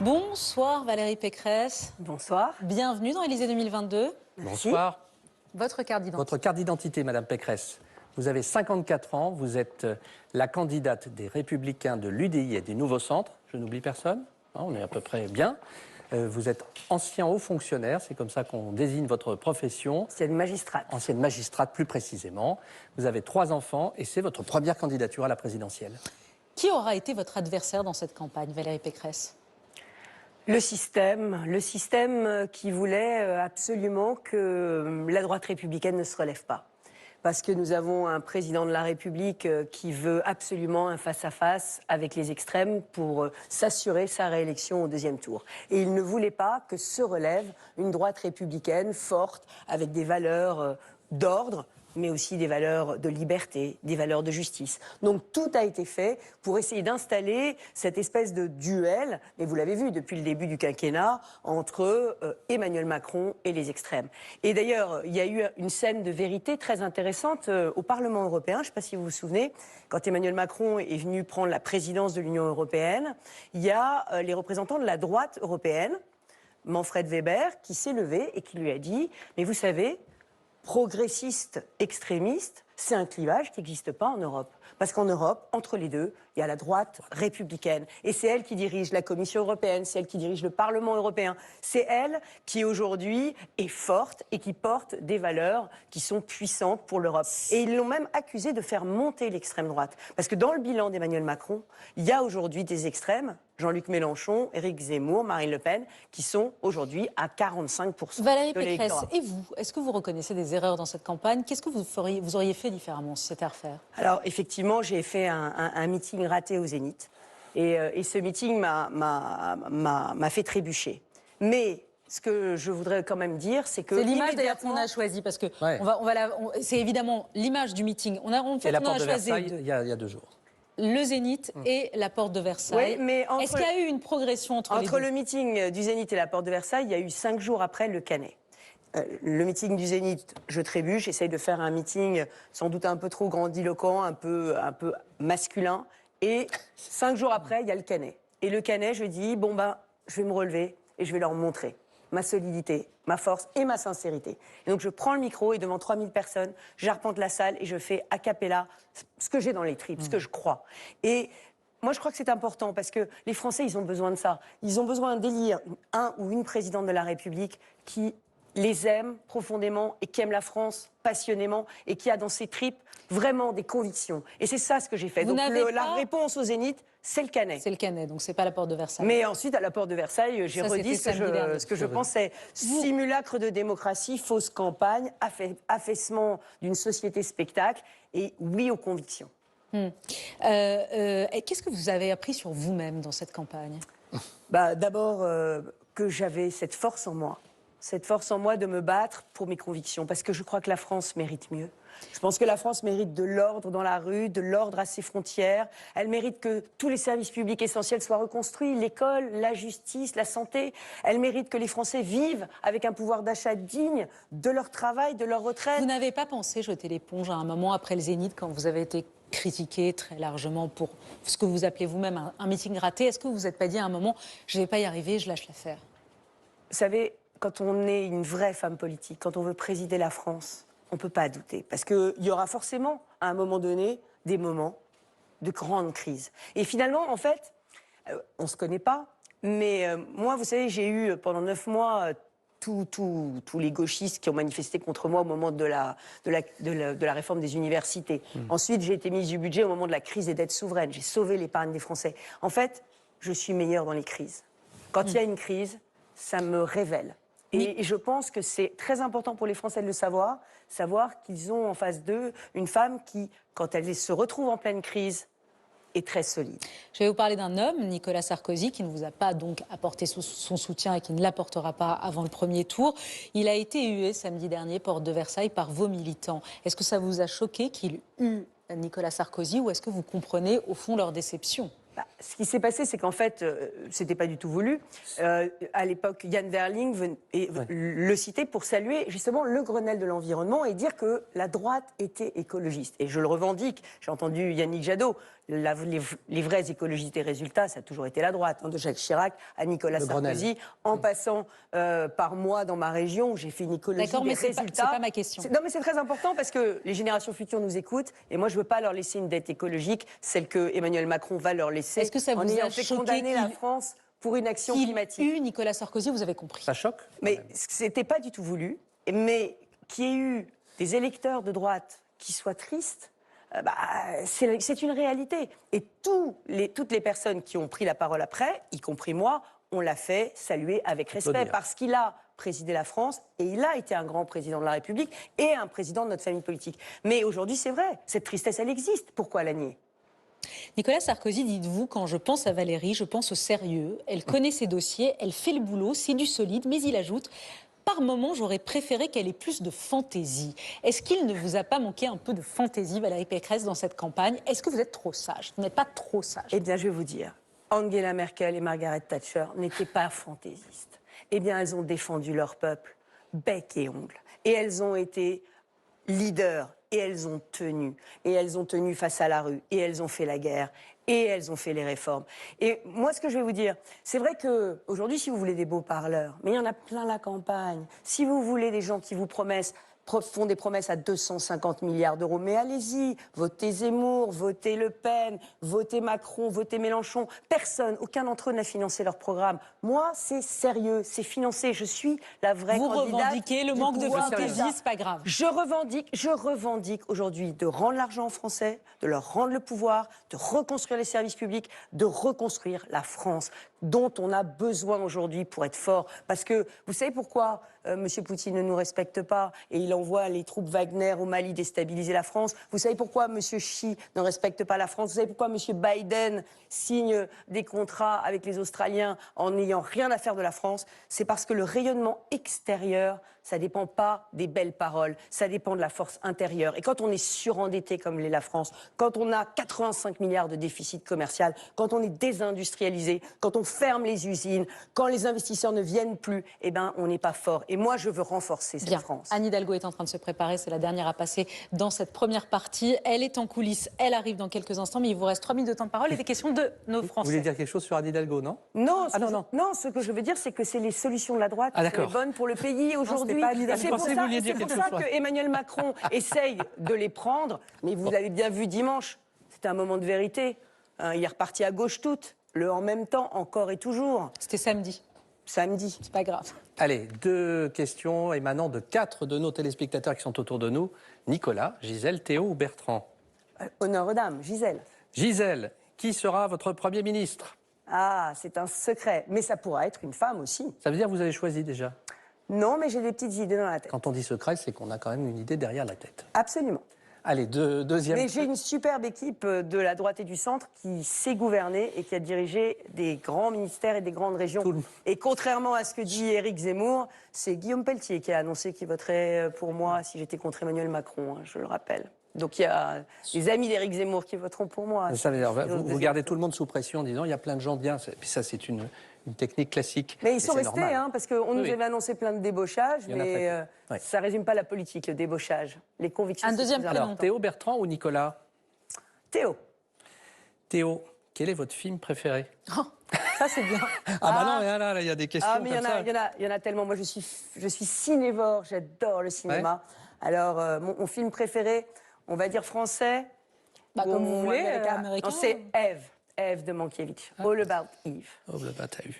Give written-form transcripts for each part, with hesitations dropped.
Bonsoir Valérie Pécresse. Bonsoir. Bienvenue dans Élysée 2022. Merci. Bonsoir. Votre carte d'identité. Votre carte d'identité, Madame Pécresse. Vous avez 54 ans, vous êtes la candidate des Républicains de l'UDI et du Nouveau Centre. Je n'oublie personne, on est à peu près bien. Vous êtes ancien haut fonctionnaire, c'est comme ça qu'on désigne votre profession. Ancienne magistrate. Ancienne magistrate, plus précisément. Vous avez 3 enfants et c'est votre première candidature à la présidentielle. Qui aura été votre adversaire dans cette campagne, Valérie Pécresse? Le système qui voulait absolument que la droite républicaine ne se relève pas. Parce que nous avons un président de la République qui veut absolument un face-à-face avec les extrêmes pour s'assurer sa réélection au deuxième tour. Et il ne voulait pas que se relève une droite républicaine forte, avec des valeurs d'ordre, mais aussi des valeurs de liberté, des valeurs de justice. Donc tout a été fait pour essayer d'installer cette espèce de duel, et vous l'avez vu depuis le début du quinquennat, entre Emmanuel Macron et les extrêmes. Et d'ailleurs, il y a eu une scène de vérité très intéressante au Parlement européen, je ne sais pas si vous vous souvenez, quand Emmanuel Macron est venu prendre la présidence de l'Union européenne, il y a les représentants de la droite européenne, Manfred Weber, qui s'est levé et qui lui a dit « Mais vous savez, progressiste, extrémiste, c'est un clivage qui n'existe pas en Europe. Parce qu'en Europe, entre les deux, il y a la droite républicaine. Et c'est elle qui dirige la Commission européenne, c'est elle qui dirige le Parlement européen. C'est elle qui, aujourd'hui, est forte et qui porte des valeurs qui sont puissantes pour l'Europe. Et ils l'ont même accusé de faire monter l'extrême droite. Parce que dans le bilan d'Emmanuel Macron, il y a aujourd'hui des extrêmes, Jean-Luc Mélenchon, Éric Zemmour, Marine Le Pen, qui sont aujourd'hui à 45% Valérie de Pécresse, l'électorat. et vous, est-ce que vous reconnaissez des erreurs dans cette campagne? Qu'est-ce que vous auriez fait différemment si c'était à refaire? Alors, effectivement, j'ai fait un meeting raté au Zénith. Et ce meeting m'a fait trébucher. Mais ce que je voudrais quand même dire, c'est que... C'est l'image d'ailleurs qu'on a choisie, parce que c'est évidemment l'image du meeting. Et la porte de choisi Versailles, il y a 2 jours. le Zénith et la porte de Versailles. Oui, mais est-ce qu'il y a eu une progression entre les deux? Entre le meeting du Zénith et la porte de Versailles, il y a eu 5 jours après le Canet. Le meeting du Zénith, je trébuche, j'essaye de faire un meeting sans doute un peu trop grandiloquent, un peu masculin. Et 5 jours après, il y a le Canet. Et le Canet, je dis, bon ben, je vais me relever et je vais leur montrer ma solidité, ma force et ma sincérité. Et donc je prends le micro et devant 3000 personnes, j'arpente la salle et je fais a cappella ce que j'ai dans les tripes, ce que je crois. Et moi, je crois que c'est important parce que les Français, ils ont besoin de ça. Ils ont besoin d'élire un ou une présidente de la République qui les aime profondément et qui aime la France passionnément et qui a dans ses tripes vraiment des convictions. Et c'est ça ce que j'ai fait. Donc la réponse au Zénith, c'est le Canet. C'est le Canet, donc c'est pas la porte de Versailles. Mais ensuite, à la porte de Versailles, j'ai redit ce que je pensais. Simulacre de démocratie, fausse campagne, affaissement d'une société spectacle et oui aux convictions. Qu'est-ce que vous avez appris sur vous-même dans cette campagne? D'abord, que j'avais cette force en moi. Cette force en moi de me battre pour mes convictions, parce que je crois que la France mérite mieux. Je pense que la France mérite de l'ordre dans la rue, de l'ordre à ses frontières. Elle mérite que tous les services publics essentiels soient reconstruits, l'école, la justice, la santé. Elle mérite que les Français vivent avec un pouvoir d'achat digne de leur travail, de leur retraite. Vous n'avez pas pensé jeter l'éponge à un moment après le Zénith, quand vous avez été critiqué très largement pour ce que vous appelez vous-même un meeting raté? Est-ce que vous vous êtes pas dit à un moment, je ne vais pas y arriver, je lâche l'affaire? Vous savez, quand on est une vraie femme politique, quand on veut présider la France, on ne peut pas douter. Parce qu'il y aura forcément, à un moment donné, des moments de grande crise. Et finalement, en fait, on ne se connaît pas, mais moi, vous savez, j'ai eu pendant 9 mois tous les gauchistes qui ont manifesté contre moi au moment de la réforme des universités. Ensuite, j'ai été ministre du budget au moment de la crise des dettes souveraines. J'ai sauvé l'épargne des Français. En fait, je suis meilleure dans les crises. Quand il y a une crise, ça me révèle. Et je pense que c'est très important pour les Français de le savoir qu'ils ont en face d'eux une femme qui, quand elle se retrouve en pleine crise, est très solide. Je vais vous parler d'un homme, Nicolas Sarkozy, qui ne vous a pas donc apporté son soutien et qui ne l'apportera pas avant le premier tour. Il a été hué samedi dernier, porte de Versailles, par vos militants. Est-ce que ça vous a choqué qu'il hue Nicolas Sarkozy ou est-ce que vous comprenez au fond leur déception? Ce qui s'est passé, c'est qu'en fait, c'était pas du tout voulu. À l'époque, Yann Verling le citait pour saluer justement le Grenelle de l'environnement et dire que la droite était écologiste. Et je le revendique. J'ai entendu Yannick Jadot. Les vrais écologistes des résultats, ça a toujours été la droite, hein, de Jacques Chirac à Nicolas Sarkozy, en passant par moi dans ma région où j'ai fait une écologie des résultats. C'est pas ma question. Non, mais c'est très important parce que les générations futures nous écoutent et moi, je veux pas leur laisser une dette écologique, celle que Emmanuel Macron va leur laisser. Est-ce que ça vous en ayant a fait choqué condamner la France pour une action climatique? Nicolas Sarkozy, vous avez compris. Ça choque? Mais c'était pas du tout voulu. Mais qu'il y ait eu des électeurs de droite qui soient tristes, c'est une réalité. Et toutes les personnes qui ont pris la parole après, y compris moi, on l'a fait saluer avec respect parce qu'il a présidé la France et il a été un grand président de la République et un président de notre famille politique. Mais aujourd'hui, c'est vrai, cette tristesse, elle existe. Pourquoi la nier? Nicolas Sarkozy, dites-vous, quand je pense à Valérie, je pense au sérieux. Elle connaît ses dossiers, elle fait le boulot, c'est du solide, mais il ajoute... Par moment, j'aurais préféré qu'elle ait plus de fantaisie. Est-ce qu'il ne vous a pas manqué un peu de fantaisie, Valérie Pécresse, dans cette campagne? Est-ce que vous êtes trop sage? Vous n'êtes pas trop sage? Eh bien, je vais vous dire, Angela Merkel et Margaret Thatcher n'étaient pas fantaisistes. Eh bien, elles ont défendu leur peuple, bec et ongles. Et elles ont été leaders. Et elles ont tenu. Et elles ont tenu face à la rue. Et elles ont fait la guerre. Et elles ont fait les réformes. Et moi, ce que je vais vous dire, c'est vrai qu'aujourd'hui, si vous voulez des beaux parleurs, mais il y en a plein la campagne. Si vous voulez des gens qui vous font des promesses à 250 milliards d'euros, mais allez-y, votez Zemmour, votez Le Pen, votez Macron, votez Mélenchon. Personne, aucun d'entre eux n'a financé leur programme. Moi, c'est sérieux, c'est financé. Je suis la vraie candidate. Vous revendiquez le manque de fantaisie, c'est pas grave. Je revendique aujourd'hui de rendre l'argent aux Français, de leur rendre le pouvoir, de reconstruire les services publics, de reconstruire la France dont on a besoin aujourd'hui pour être fort. Parce que vous savez pourquoi M. Poutine ne nous respecte pas et il envoie les troupes Wagner au Mali déstabiliser la France? Vous savez pourquoi M. Xi ne respecte pas la France? Vous savez pourquoi M. Biden signe des contrats avec les Australiens en n'ayant rien à faire de la France? C'est parce que le rayonnement extérieur, ça ne dépend pas des belles paroles, ça dépend de la force intérieure. Et quand on est surendetté comme l'est la France, quand on a 85 milliards de déficit commercial, quand on est désindustrialisé, quand on ferme les usines, quand les investisseurs ne viennent plus, eh ben, on n'est pas fort. Et moi, je veux renforcer cette France. Anne Hidalgo est en train de se préparer, c'est la dernière à passer dans cette première partie. Elle est en coulisses, elle arrive dans quelques instants, mais il vous reste 3 minutes de temps de parole et des questions de nos Français. Vous voulez dire quelque chose sur Anne Hidalgo, non? Non, ce que je veux dire, c'est que c'est les solutions de la droite qui sont les bonnes pour le pays aujourd'hui. C'est pour ça que Emmanuel Macron essaye de les prendre. Mais vous l'avez bien vu dimanche, c'était un moment de vérité. Il est reparti à gauche toute, le en même temps, encore et toujours. C'était samedi. Samedi. C'est pas grave. Allez, 2 questions émanant de 4 de nos téléspectateurs qui sont autour de nous. Nicolas, Gisèle, Théo ou Bertrand? Honneur aux dames, Gisèle. Gisèle, qui sera votre Premier ministre? Ah, c'est un secret. Mais ça pourra être une femme aussi. Ça veut dire que vous avez choisi déjà? Non, mais j'ai des petites idées dans la tête. Quand on dit secret, c'est qu'on a quand même une idée derrière la tête. Absolument. Allez, deuxième. Mais j'ai une superbe équipe de la droite et du centre qui sait gouverner et qui a dirigé des grands ministères et des grandes régions. Et contrairement à ce que dit Éric Zemmour, c'est Guillaume Pelletier qui a annoncé qu'il voterait pour moi si j'étais contre Emmanuel Macron, hein, je le rappelle. Donc il y a des amis d'Éric Zemmour qui voteront pour moi. Ça veut dire, vous gardez tout le monde sous pression en disant il y a plein de gens bien. Puis ça, c'est une technique classique. Mais ils sont restés, hein, parce qu'on nous avait annoncé plein de débauchages, mais ça ne résume pas la politique, le débauchage. Les convictions. Un deuxième prénom. Alors, Théo, Bertrand ou Nicolas? Théo. Théo, quel est votre film préféré? Oh, ça, c'est bien. Ah bah non, mais là, il y a des questions mais il y en a tellement. Moi, je suis cinévore, j'adore le cinéma. Ouais. Alors, mon film préféré, on va dire français. Comme vous voulez, américain. C'est Ève. Ève de Mankiewicz, All About Eve.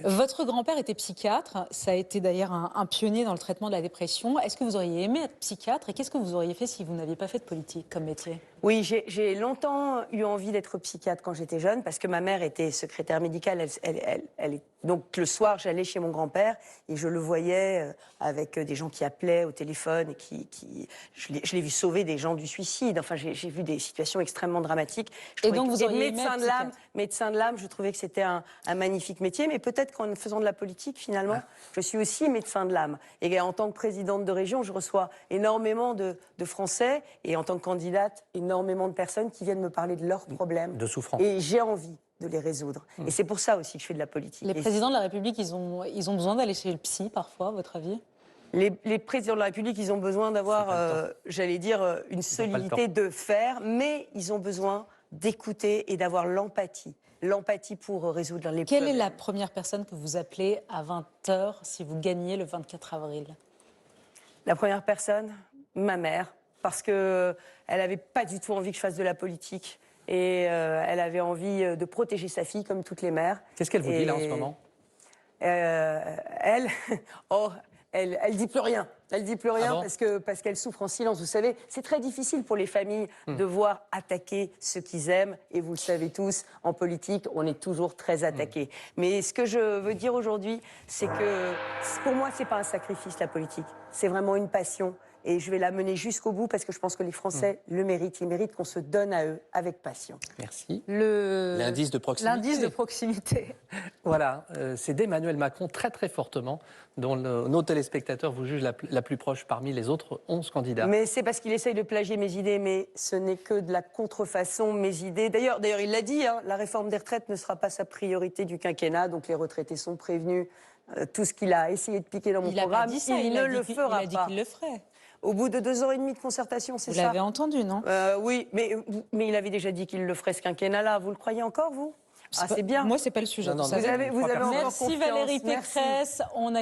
Votre grand-père était psychiatre, ça a été d'ailleurs un pionnier dans le traitement de la dépression. Est-ce que vous auriez aimé être psychiatre et qu'est-ce que vous auriez fait si vous n'aviez pas fait de politique comme métier? Oui, j'ai longtemps eu envie d'être psychiatre quand j'étais jeune parce que ma mère était secrétaire médicale. Donc le soir, j'allais chez mon grand-père et je le voyais avec des gens qui appelaient au téléphone et je l'ai vu sauver des gens du suicide. Enfin, j'ai vu des situations extrêmement dramatiques. Et donc vous auriez médecin de l'âme, je trouvais que c'était un magnifique métier, mais peut-être qu'en faisant de la politique, finalement, je suis aussi médecin de l'âme. Et en tant que présidente de région, je reçois énormément de Français et en tant que candidate, énormément de personnes qui viennent me parler de leurs problèmes. De souffrance. Et j'ai envie de les résoudre. Et c'est pour ça aussi que je fais de la politique. Les présidents de la République, ils ont besoin d'aller chez le psy parfois, à votre avis? Les présidents de la République, ils ont besoin d'avoir, j'allais dire, une solidité de fer, mais ils ont besoin d'écouter et d'avoir l'empathie. L'empathie pour résoudre les Quelle problèmes. est la première personne que vous appelez à 20h si vous gagnez le 24 avril? La première personne, ma mère, parce qu'elle n'avait pas du tout envie que je fasse de la politique. Et elle avait envie de protéger sa fille, comme toutes les mères. Qu'est-ce qu'elle vous dit là en ce moment? Elle, elle dit plus rien. Elle dit plus rien parce qu'elle souffre en silence. Vous savez, c'est très difficile pour les familles de voir attaquer ceux qu'ils aiment. Et vous le savez tous, en politique, on est toujours très attaqués. Mais ce que je veux dire aujourd'hui, c'est que pour moi, c'est pas un sacrifice, la politique. C'est vraiment une passion. Et je vais la mener jusqu'au bout parce que je pense que les Français le méritent. Ils méritent qu'on se donne à eux avec passion. Merci. L'indice de proximité. L'indice de proximité. Voilà, c'est d'Emmanuel Macron très très fortement, dont nos téléspectateurs vous jugent la plus proche parmi les autres 11 candidats. Mais c'est parce qu'il essaye de plagier mes idées, mais ce n'est que de la contrefaçon, mes idées. D'ailleurs, il l'a dit, hein, la réforme des retraites ne sera pas sa priorité du quinquennat, donc les retraités sont prévenus. Tout ce qu'il a essayé de piquer dans mon programme, il ne le fera pas. Il a dit qu'il le ferait. Au bout de 2 ans et demi de concertation, c'est ça? Vous l'avez entendu, non? Oui, mais il avait déjà dit qu'il le ferait ce quinquennat-là. Vous le croyez encore, vous? Ah, c'est bien. Moi, c'est pas le sujet. Non, non, vous avez encore Merci confiance. Valérie Merci. Pécresse. On a